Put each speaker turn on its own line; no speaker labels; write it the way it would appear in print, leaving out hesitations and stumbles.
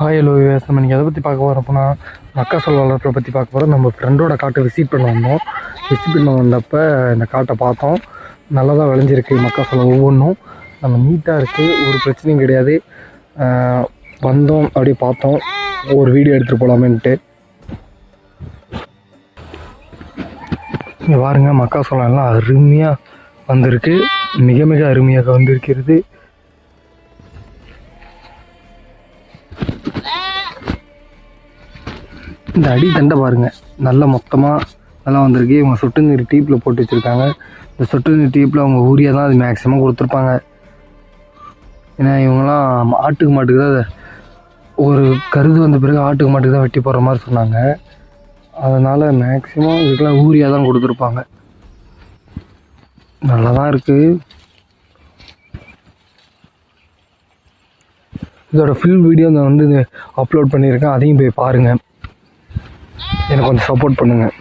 Hi hello US. நம்ம நீங்கள் எதை பற்றி பார்க்க போகிறோம்னா மக்காசோள வளர்ப்பை பற்றி பார்க்க போகிறோம். நம்ம ஃப்ரெண்டோட காட்டை விசிட் பண்ண வந்தோம். விசிட் பண்ண வந்தப்போ இந்த காட்டை பார்த்தோம். நல்லா தான் விளைஞ்சிருக்கு மக்காசோளம் ஒவ்வொன்றும். நம்ம நீட்டாக இருக்குது, ஒரு பிரச்சனையும் கிடையாது. வந்தோம் அப்படியே பார்த்தோம், ஒரு வீடியோ எடுத்துகிட்டு போகலாமேன்ட்டு. இங்கே பாருங்கள், மக்காசோளம் எல்லாம் அருமையாக வந்திருக்கு, மிக மிக அருமையாக வந்திருக்கிறது. இந்த அடி தண்டை பாருங்கள், நல்லா மொத்தமாக நல்லா வந்திருக்கு. இவங்க சொட்டு நீர் டீப்பில் போட்டு வச்சுருக்காங்க. இந்த சொட்டு நீர் டீப்பில் அவங்க ஊரியாக தான் அது மேக்ஸிமம் கொடுத்துருப்பாங்க. ஏன்னா இவங்களாம் ஆட்டுக்கு மாட்டுக்கு தான் ஒரு கருது வந்த பிறகு ஆட்டுக்கு மாட்டுக்கு தான் வெட்டி போடுற மாதிரி சொன்னாங்க. அதனால் மேக்ஸிமம் இதுக்கெல்லாம் ஊரியாக தான் கொடுத்துருப்பாங்க. நல்லா தான் இருக்குது. இதோட ஃபுல் வீடியோ நான் வந்து அப்லோட் பண்ணியிருக்கேன், அதையும் போய் பாருங்கள். எனக்கு கொஞ்சம் சப்போர்ட் பண்ணுங்கள்.